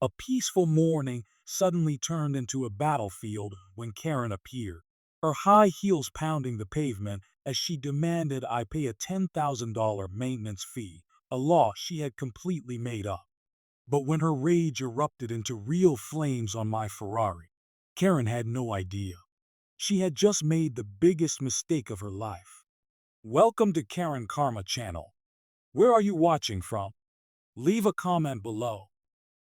A peaceful morning suddenly turned into a battlefield when Karen appeared, her high heels pounding the pavement as she demanded I pay a $10,000 maintenance fee, a law she had completely made up. But when her rage erupted into real flames on my Ferrari, Karen had no idea. She had just made the biggest mistake of her life. Welcome to Karen Karma channel. Where are you watching from? Leave a comment below.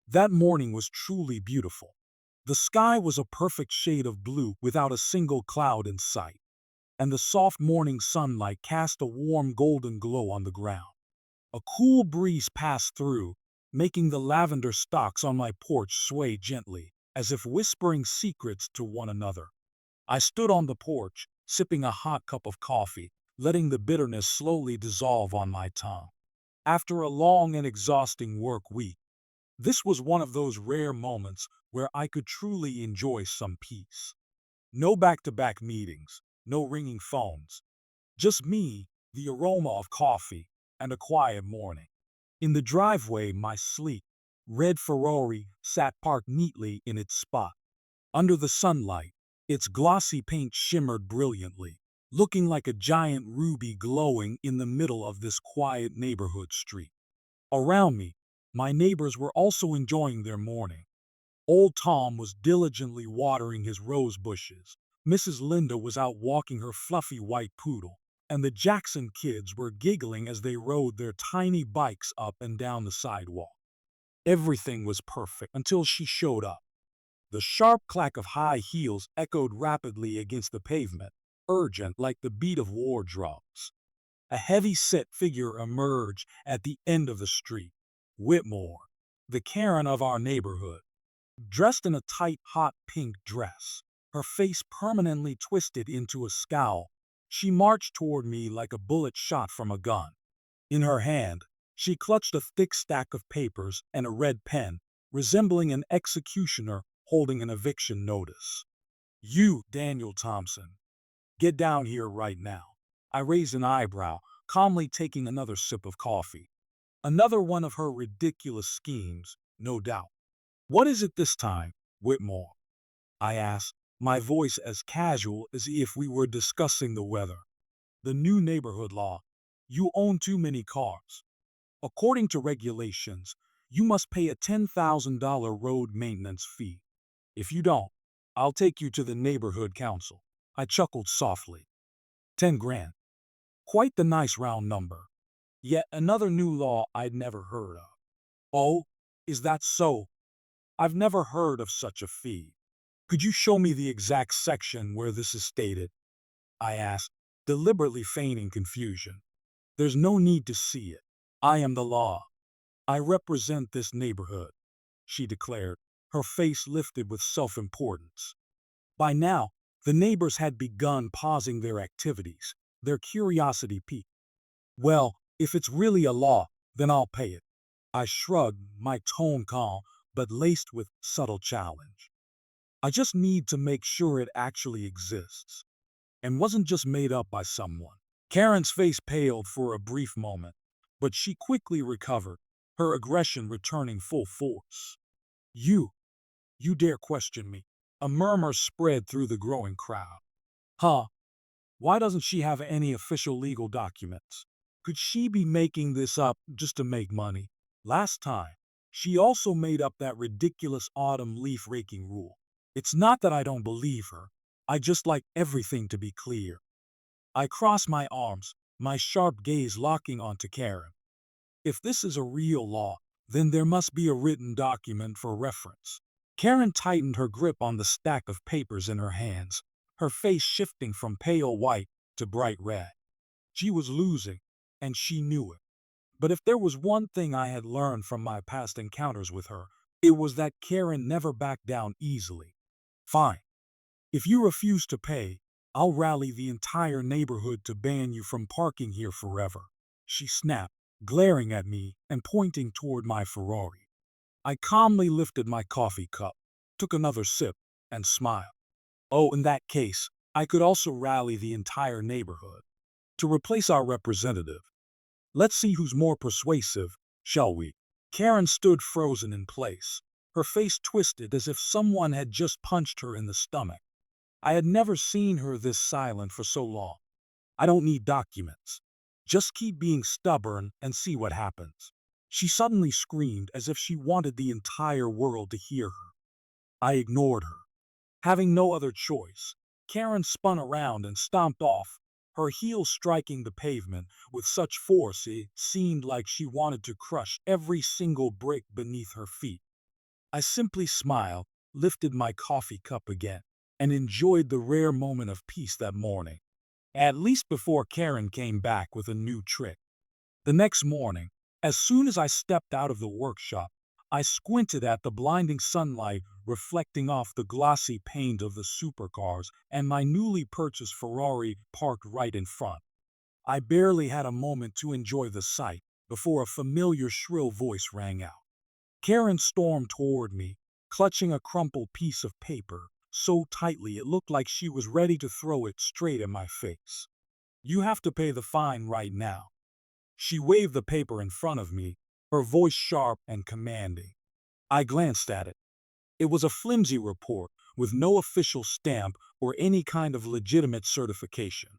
That morning was truly beautiful. The sky was a perfect shade of blue without a single cloud in sight, and the soft morning sunlight cast a warm golden glow on the ground. A cool breeze passed through, making the lavender stalks on my porch sway gently, as if whispering secrets to one another. I stood on the porch, sipping a hot cup of coffee, letting the bitterness slowly dissolve on my tongue. After a long and exhausting work week, this was one of those rare moments where I could truly enjoy some peace. No back-to-back meetings, no ringing phones, just me, the aroma of coffee, and a quiet morning. In the driveway, my sleek, red Ferrari sat parked neatly in its spot. Under the sunlight, its glossy paint shimmered brilliantly, looking like a giant ruby glowing in the middle of this quiet neighborhood street. Around me, my neighbors were also enjoying their morning. Old Tom was diligently watering his rose bushes. Mrs. Linda was out walking her fluffy white poodle, and the Jackson kids were giggling as they rode their tiny bikes up and down the sidewalk. Everything was perfect until she showed up. The sharp clack of high heels echoed rapidly against the pavement, urgent like the beat of war drums. A heavy-set figure emerged at the end of the street. Whitmore, the Karen of our neighborhood. Dressed in a tight, hot pink dress, her face permanently twisted into a scowl, she marched toward me like a bullet shot from a gun. In her hand, she clutched a thick stack of papers and a red pen, resembling an executioner holding an eviction notice. You, Daniel Thompson, get down here right now. I raised an eyebrow, calmly taking another sip of coffee. Another one of her ridiculous schemes, no doubt. What is it this time, Whitmore? I asked, my voice as casual as if we were discussing the weather. The new neighborhood law. You own too many cars. According to regulations, you must pay a $10,000 road maintenance fee. If you don't, I'll take you to the neighborhood council. I chuckled softly. 10 grand. Quite the nice round number. Yet another new law I'd never heard of. Oh, is that so? I've never heard of such a fee. Could you show me the exact section where this is stated? I asked, deliberately feigning confusion. There's no need to see it. I am the law. I represent this neighborhood, she declared, her face lifted with self-importance. By now, the neighbors had begun pausing their activities, their curiosity piqued. Well, if it's really a law, then I'll pay it. I shrugged, my tone calm, but laced with subtle challenge. I just need to make sure it actually exists, and wasn't just made up by someone. Karen's face paled for a brief moment, but she quickly recovered, her aggression returning full force. You, you dare question me? A murmur spread through the growing crowd. Huh? Why doesn't she have any official legal documents? Could she be making this up just to make money? Last time, she also made up that ridiculous autumn leaf raking rule. It's not that I don't believe her. I just like everything to be clear. I crossed my arms, my sharp gaze locking onto Karen. If this is a real law, then there must be a written document for reference. Karen tightened her grip on the stack of papers in her hands, her face shifting from pale white to bright red. She was losing, and she knew it. But if there was one thing I had learned from my past encounters with her, it was that Karen never backed down easily. Fine. If you refuse to pay, I'll rally the entire neighborhood to ban you from parking here forever, she snapped, glaring at me and pointing toward my Ferrari. I calmly lifted my coffee cup, took another sip, and smiled. Oh, in that case, I could also rally the entire neighborhood to replace our representative. Let's see who's more persuasive, shall we? Karen stood frozen in place, her face twisted as if someone had just punched her in the stomach. I had never seen her this silent for so long. I don't need documents. Just keep being stubborn and see what happens. She suddenly screamed as if she wanted the entire world to hear her. I ignored her. Having no other choice, Karen spun around and stomped off, her heels striking the pavement with such force it seemed like she wanted to crush every single brick beneath her feet. I simply smiled, lifted my coffee cup again, and enjoyed the rare moment of peace that morning, at least before Karen came back with a new trick. The next morning, as soon as I stepped out of the workshop, I squinted at the blinding sunlight reflecting off the glossy paint of the supercars and my newly purchased Ferrari parked right in front. I barely had a moment to enjoy the sight before a familiar shrill voice rang out. Karen stormed toward me, clutching a crumpled piece of paper so tightly it looked like she was ready to throw it straight at my face. "You have to pay the fine right now." She waved the paper in front of me, her voice sharp and commanding. I glanced at it. It was a flimsy report with no official stamp or any kind of legitimate certification.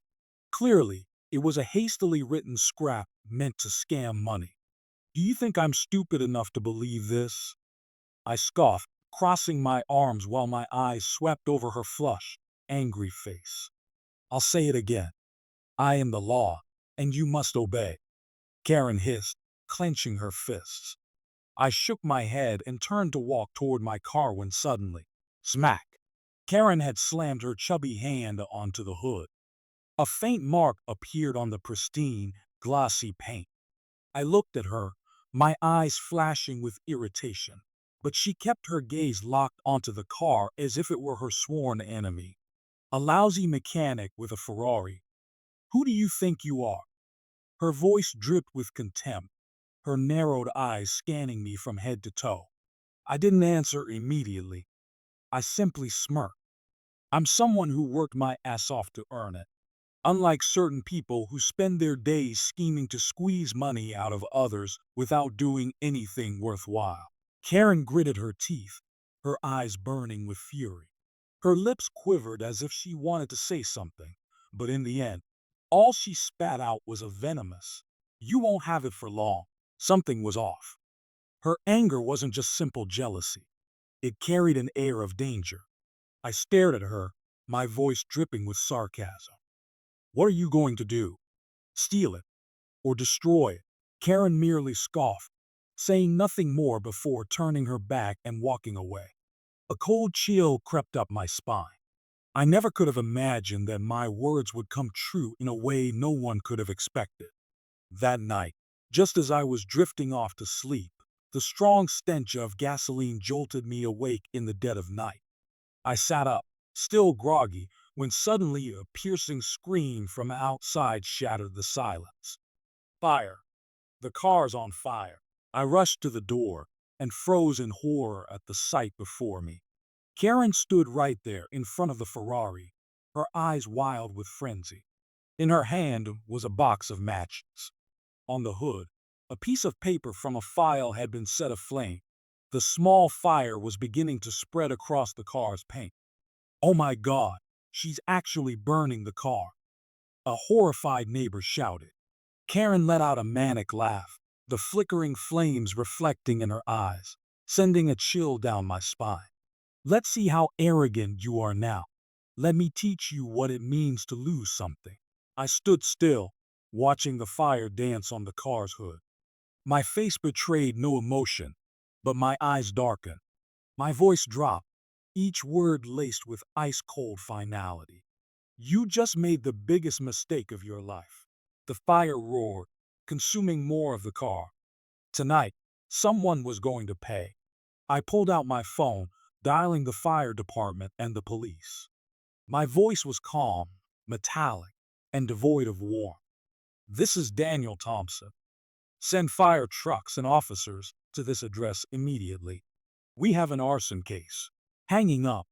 Clearly, it was a hastily written scrap meant to scam money. "Do you think I'm stupid enough to believe this?" I scoffed, crossing my arms while my eyes swept over her flushed, angry face. "I'll say it again. I am the law, and you must obey," Karen hissed, clenching her fists. I shook my head and turned to walk toward my car when suddenly, smack! Karen had slammed her chubby hand onto the hood. A faint mark appeared on the pristine, glossy paint. I looked at her, my eyes flashing with irritation, but she kept her gaze locked onto the car as if it were her sworn enemy. "A lousy mechanic with a Ferrari. Who do you think you are?" Her voice dripped with contempt, her narrowed eyes scanning me from head to toe. I didn't answer immediately. I simply smirked. "I'm someone who worked my ass off to earn it. Unlike certain people who spend their days scheming to squeeze money out of others without doing anything worthwhile." Karen gritted her teeth, her eyes burning with fury. Her lips quivered as if she wanted to say something, but in the end, all she spat out was a venomous, "You won't have it for long." Something was off. Her anger wasn't just simple jealousy. It carried an air of danger. I stared at her, my voice dripping with sarcasm. "What are you going to do? Steal it? Or destroy it?" Karen merely scoffed, saying nothing more before turning her back and walking away. A cold chill crept up my spine. I never could have imagined that my words would come true in a way no one could have expected. That night, just as I was drifting off to sleep, the strong stench of gasoline jolted me awake in the dead of night. I sat up, still groggy, when suddenly a piercing scream from outside shattered the silence. "Fire! The car's on fire!" I rushed to the door and froze in horror at the sight before me. Karen stood right there in front of the Ferrari, her eyes wild with frenzy. In her hand was a box of matches. On the hood, a piece of paper from a file had been set aflame. The small fire was beginning to spread across the car's paint. "Oh my God, she's actually burning the car!" a horrified neighbor shouted. Karen let out a manic laugh, the flickering flames reflecting in her eyes, sending a chill down my spine. "Let's see how arrogant you are now. Let me teach you what it means to lose something." I stood still, watching the fire dance on the car's hood. My face betrayed no emotion, but my eyes darkened. My voice dropped, each word laced with ice-cold finality. "You just made the biggest mistake of your life." The fire roared, consuming more of the car. Tonight, someone was going to pay. I pulled out my phone, dialing the fire department and the police. My voice was calm, metallic, and devoid of warmth. "This is Daniel Thompson. Send fire trucks and officers to this address immediately. We have an arson case." Hanging up,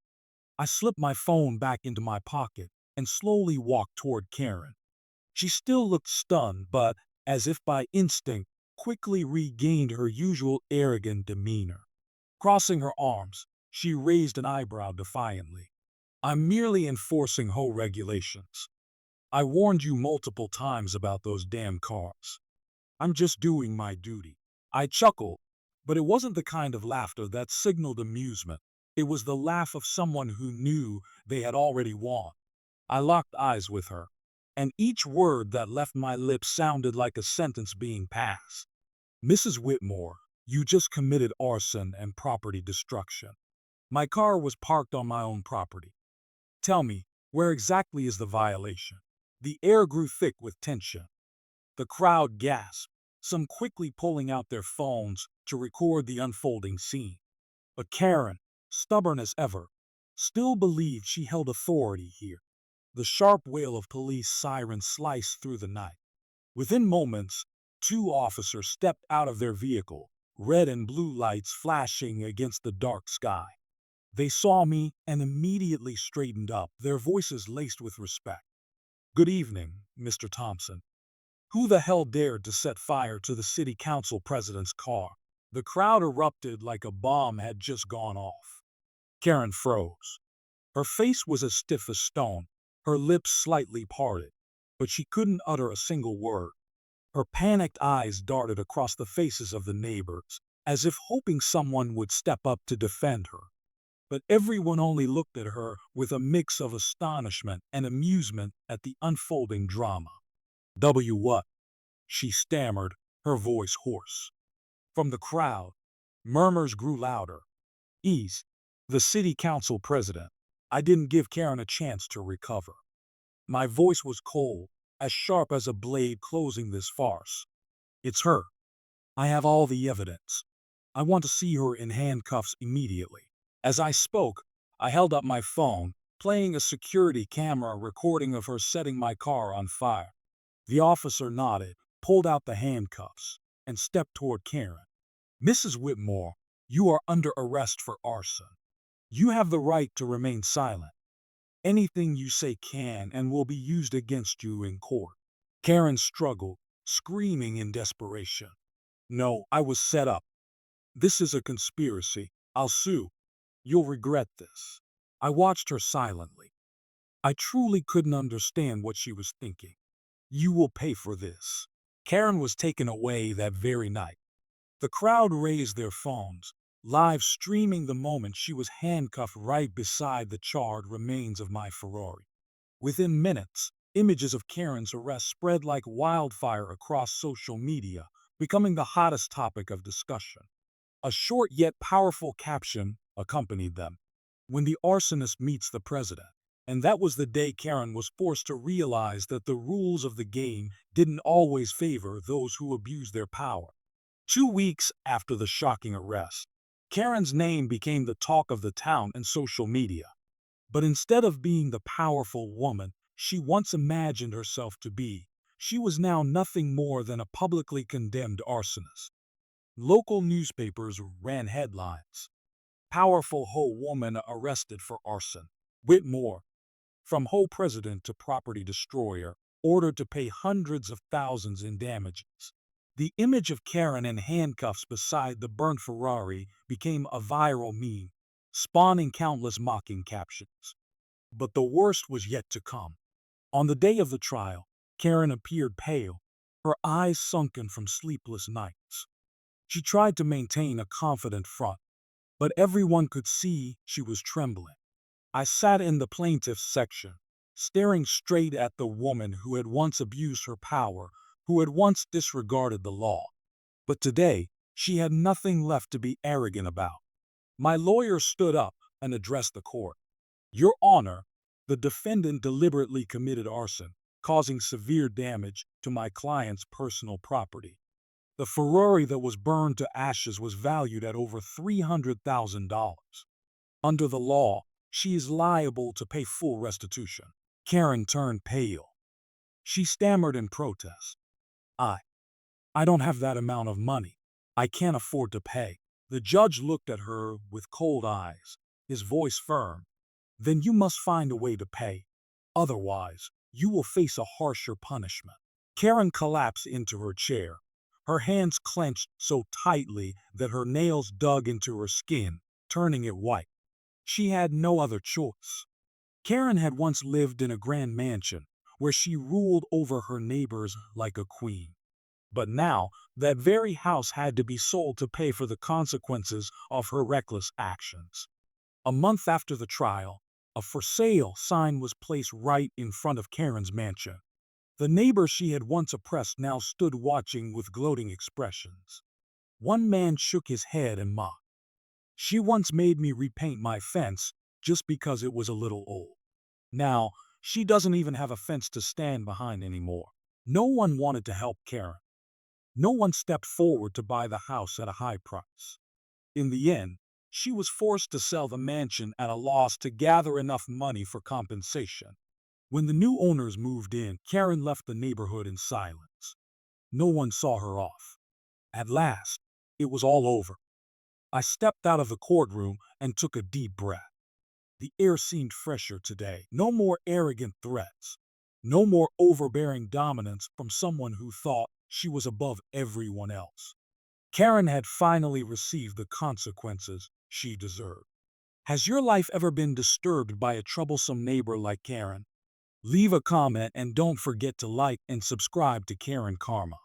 I slipped my phone back into my pocket and slowly walked toward Karen. She still looked stunned, but, as if by instinct, quickly regained her usual arrogant demeanor. Crossing her arms, she raised an eyebrow defiantly. I'm merely enforcing whole regulations. I warned you multiple times about those damn cars. I'm just doing my duty. I chuckled, but it wasn't the kind of laughter that signaled amusement. It was the laugh of someone who knew they had already won. I locked eyes with her, and each word that left my lips sounded like a sentence being passed. Mrs. Whitmore, you just committed arson and property destruction. My car was parked on my own property. Tell me, where exactly is the violation? The air grew thick with tension. The crowd gasped, some quickly pulling out their phones to record the unfolding scene. But Karen, stubborn as ever, still believed she held authority here. The sharp wail of police sirens sliced through the night. Within moments, two officers stepped out of their vehicle, red and blue lights flashing against the dark sky. They saw me and immediately straightened up, their voices laced with respect. Good evening, Mr. Thompson. Who the hell dared to set fire to the city council president's car? The crowd erupted like a bomb had just gone off. Karen froze. Her face was as stiff as stone, her lips slightly parted, but she couldn't utter a single word. Her panicked eyes darted across the faces of the neighbors, as if hoping someone would step up to defend her. But everyone only looked at her with a mix of astonishment and amusement at the unfolding drama. What? She stammered, her voice hoarse. From the crowd, murmurs grew louder. Ease, the city council president. I didn't give Karen a chance to recover. My voice was cold, as sharp as a blade closing this farce. It's her. I have all the evidence. I want to see her in handcuffs immediately. As I spoke, I held up my phone, playing a security camera recording of her setting my car on fire. The officer nodded, pulled out the handcuffs, and stepped toward Karen. Mrs. Whitmore, you are under arrest for arson. You have the right to remain silent. Anything you say can and will be used against you in court. Karen struggled, screaming in desperation. No, I was set up. This is a conspiracy. I'll sue. You'll regret this. I watched her silently. I truly couldn't understand what she was thinking. You will pay for this. Karen was taken away that very night. The crowd raised their phones, live streaming the moment she was handcuffed right beside the charred remains of my Ferrari. Within minutes, images of Karen's arrest spread like wildfire across social media, becoming the hottest topic of discussion. A short yet powerful caption accompanied them. When the arsonist meets the president. And that was the day Karen was forced to realize that the rules of the game didn't always favor those who abused their power. 2 weeks after the shocking arrest, Karen's name became the talk of the town and social media. But instead of being the powerful woman she once imagined herself to be, she was now nothing more than a publicly condemned arsonist. Local newspapers ran headlines. Powerful Ho woman arrested for arson. Whitmore, from Ho president to property destroyer, ordered to pay hundreds of thousands in damages. The image of Karen in handcuffs beside the burnt Ferrari became a viral meme, spawning countless mocking captions. But the worst was yet to come. On the day of the trial, Karen appeared pale, her eyes sunken from sleepless nights. She tried to maintain a confident front, but everyone could see she was trembling. I sat in the plaintiff's section, staring straight at the woman who had once abused her power, who had once disregarded the law. But today, she had nothing left to be arrogant about. My lawyer stood up and addressed the court. Your Honor, the defendant deliberately committed arson, causing severe damage to my client's personal property. The Ferrari that was burned to ashes was valued at over $300,000. Under the law, she is liable to pay full restitution. Karen turned pale. She stammered in protest. I don't have that amount of money. I can't afford to pay. The judge looked at her with cold eyes, his voice firm. Then you must find a way to pay. Otherwise, you will face a harsher punishment. Karen collapsed into her chair, Her hands clenched so tightly that her nails dug into her skin, turning it white. She had no other choice. Karen had once lived in a grand mansion where she ruled over her neighbors like a queen. But now, that very house had to be sold to pay for the consequences of her reckless actions. A month after the trial, a for sale sign was placed right in front of Karen's mansion. The neighbor she had once oppressed now stood watching with gloating expressions. One man shook his head and mocked. She once made me repaint my fence just because it was a little old. Now, she doesn't even have a fence to stand behind anymore. No one wanted to help Karen. No one stepped forward to buy the house at a high price. In the end, she was forced to sell the mansion at a loss to gather enough money for compensation. When the new owners moved in, Karen left the neighborhood in silence. No one saw her off. At last, it was all over. I stepped out of the courtroom and took a deep breath. The air seemed fresher today. No more arrogant threats. No more overbearing dominance from someone who thought she was above everyone else. Karen had finally received the consequences she deserved. Has your life ever been disturbed by a troublesome neighbor like Karen? Leave a comment and don't forget to like and subscribe to Karen Karma.